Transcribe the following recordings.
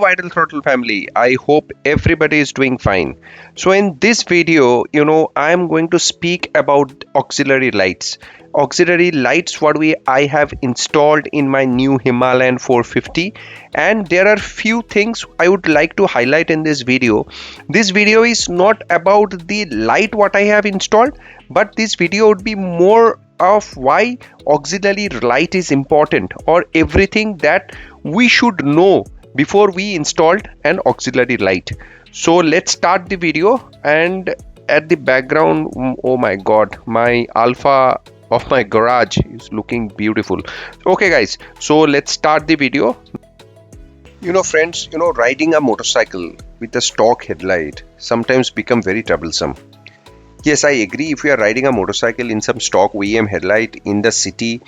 Vital Throttle family, I hope everybody is doing fine. So in this video, I am going to speak about auxiliary lights. Auxiliary lights what I have installed in my new Himalayan 450, and there are few things I would like to highlight in this video. This video is not about the light what I have installed, but this video would be more of why auxiliary light is important, or everything that we should know before we installed an auxiliary light. So let's start the video. And at the background, oh my god, my Alpha of my garage is looking beautiful. Okay guys, so let's start the video. Friends, riding a motorcycle with a stock headlight sometimes become very troublesome. Yes, I agree. If you are riding a motorcycle in some stock OEM headlight in the city,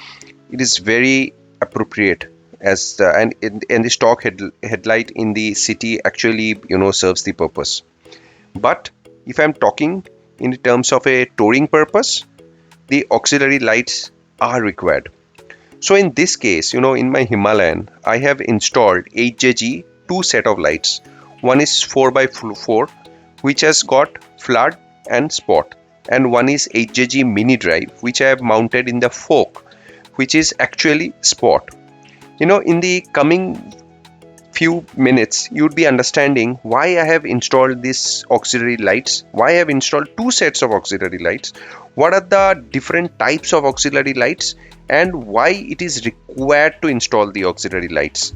it is very appropriate, as and the stock headlight in the city actually serves the purpose. But if I'm talking in terms of a touring purpose, the auxiliary lights are required. So in this case, in my Himalayan, I have installed HJG two set of lights. One is 4x4, which has got flood and spot, and one is HJG mini drive, which I have mounted in the fork, which is actually spot. In the coming few minutes, you would be understanding why I have installed this auxiliary lights, why I have installed two sets of auxiliary lights, what are the different types of auxiliary lights, and why it is required to install the auxiliary lights.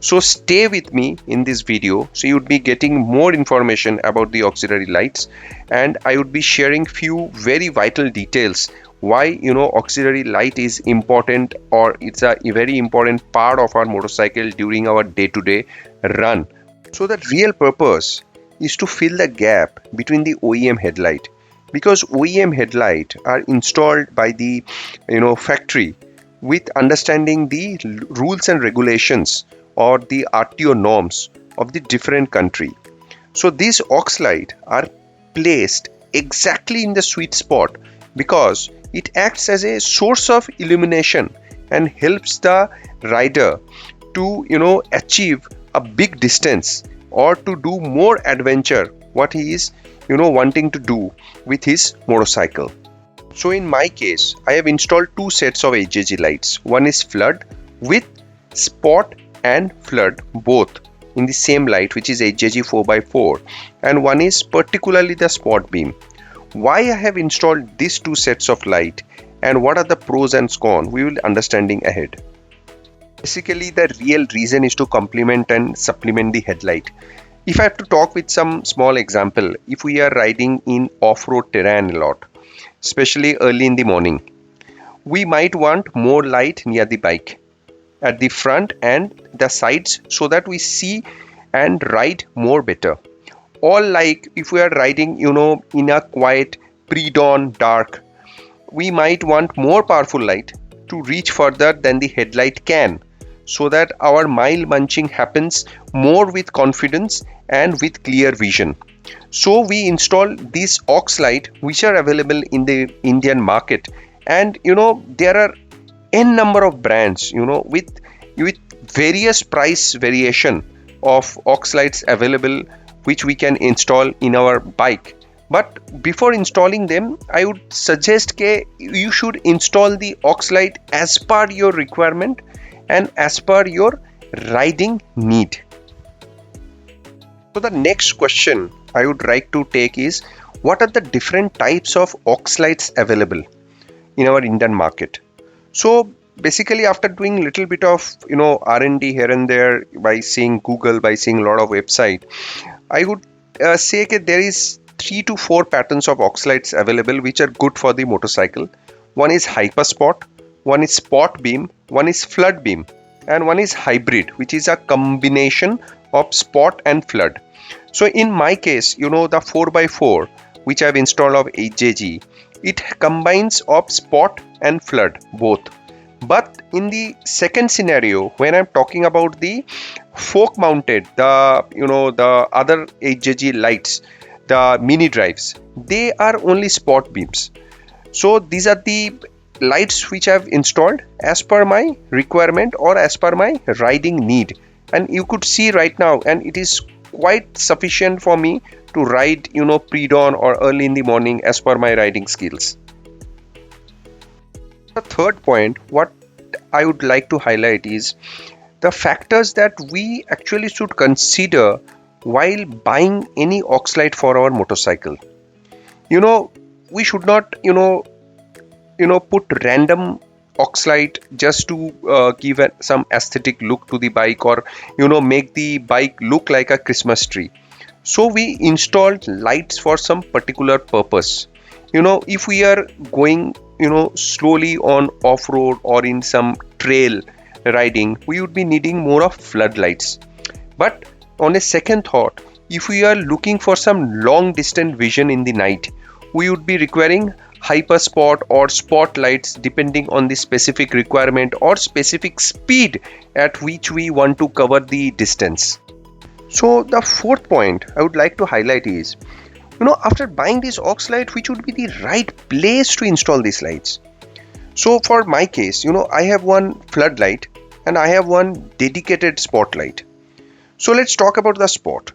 So stay with me in this video, so you would be getting more information about the auxiliary lights, and I would be sharing few very vital details why auxiliary light is important, or it's a very important part of our motorcycle during our day-to-day run. So the real purpose is to fill the gap between the OEM headlight, because OEM headlight are installed by the factory with understanding the rules and regulations or the RTO norms of the different country. So these aux light are placed exactly in the sweet spot, because it acts as a source of illumination and helps the rider to achieve a big distance, or to do more adventure what he is wanting to do with his motorcycle. So in my case, I have installed two sets of HJG lights. One is flood with spot and flood both in the same light, which is HJG 4x4, and one is particularly the spot beam. Why I have installed these two sets of light and what are the pros and cons, we will understanding ahead. Basically, the real reason is to complement and supplement the headlight. If I have to talk with some small example, if we are riding in off-road terrain a lot, especially early in the morning, we might want more light near the bike, at the front and the sides, so that we see and ride more better. Or like if we are riding in a quiet pre-dawn dark, we might want more powerful light to reach further than the headlight can, so that our mile munching happens more with confidence and with clear vision. So we install these aux light, which are available in the Indian market, and there are n number of brands with various price variation of aux lights available, which we can install in our bike. But before installing them, I would suggest you should install the aux light as per your requirement and as per your riding need. So the next question I would like to take is, what are the different types of aux lights available in our Indian market? So basically, after doing little bit of R&D here and there, by seeing Google, by seeing a lot of website, I would say that there is 3 to 4 patterns of aux lights available which are good for the motorcycle. One is hyper spot, one is spot beam, one is flood beam, and one is hybrid, which is a combination of spot and flood. So in my case, the 4x4 which I have installed of HJG, it combines of spot and flood both. But in the second scenario, when I'm talking about the fork mounted, the other HJG lights, the mini drives, they are only spot beams. So these are the lights which I've installed as per my requirement or as per my riding need and you could see right now, and it is quite sufficient for me to ride, pre-dawn or early in the morning as per my riding skills. The third point, what I would like to highlight is the factors that we actually should consider while buying any Oxlite for our motorcycle. We should not, put random Oxlite just to give some aesthetic look to the bike, or make the bike look like a Christmas tree. So we installed lights for some particular purpose. If we are going slowly on off-road or in some trail riding, we would be needing more of floodlights. But on a second thought, if we are looking for some long distance vision in the night, we would be requiring hyper spot or spotlights depending on the specific requirement or specific speed at which we want to cover the distance. So the fourth point I would like to highlight is, after buying this Oxlite, which would be the right place to install these lights. So for my case, I have one floodlight and I have one dedicated spotlight. So let's talk about the spot.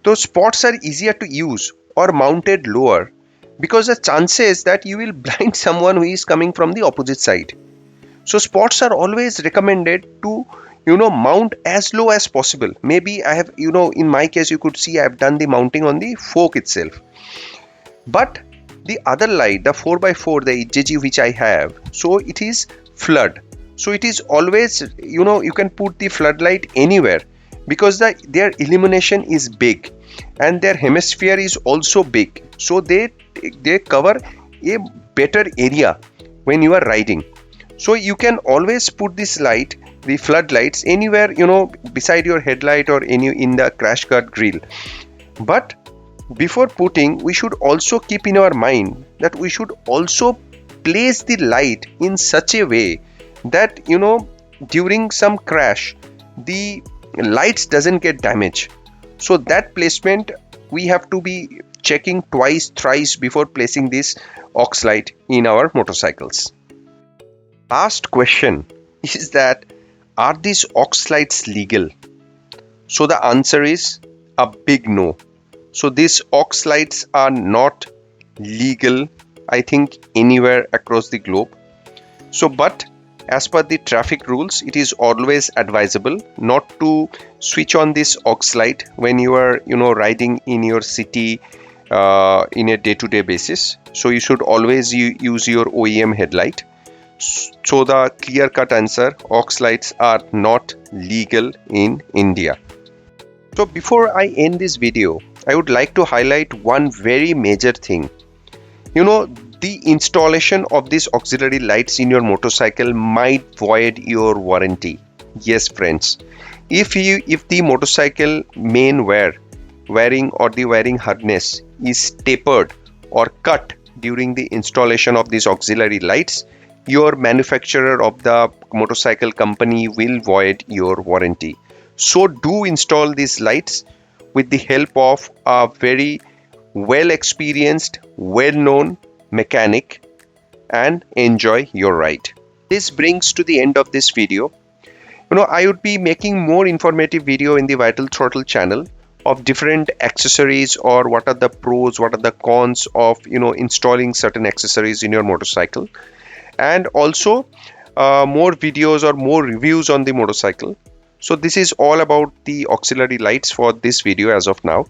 Those spots are easier to use or mounted lower because the chances that you will blind someone who is coming from the opposite side. So spots are always recommended to mount as low as possible. Maybe I have, in my case, you could see I have done the mounting on the fork itself. But the other light, the 4x4, the EJG which I have, so it is flood. So it is always, you can put the floodlight anywhere because their illumination is big and their hemisphere is also big. So they cover a better area when you are riding. So you can always put this light, the floodlights, anywhere, beside your headlight or in the crash guard grill. But before putting, we should also keep in our mind that we should also place the light in such a way that, during some crash, the lights doesn't get damaged. So that placement we have to be checking twice, thrice before placing this Oxlite in our motorcycles. Last question is that, are these Oxlites legal? So the answer is a big no. So these Oxlites are not legal, I think, anywhere across the globe. So, but as per the traffic rules, it is always advisable not to switch on this Oxlite when you are, riding in your city in a day-to-day basis. So you should always use your OEM headlight. So the clear-cut answer, Oxlites are not legal in India. So before I end this video, I would like to highlight one very major thing. The installation of these auxiliary lights in your motorcycle might void your warranty. Yes, friends. If the motorcycle main wearing or the wearing harness is tapered or cut during the installation of these auxiliary lights, your manufacturer of the motorcycle company will void your warranty. So do install these lights with the help of a very well experienced, well known mechanic, and enjoy your ride. This brings to the end of this video. I would be making more informative video in the Vital Throttle channel of different accessories, or what are the pros, what are the cons of installing certain accessories in your motorcycle, and also more videos or more reviews on the motorcycle. So this is all about the auxiliary lights for this video as of now.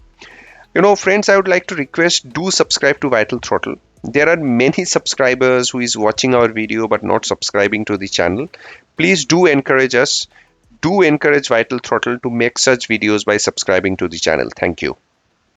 Friends, I would like to request, do subscribe to Vital Throttle. There are many subscribers who is watching our video but not subscribing to the channel. Please do encourage us. Do encourage Vital Throttle to make such videos by subscribing to the channel. Thank you.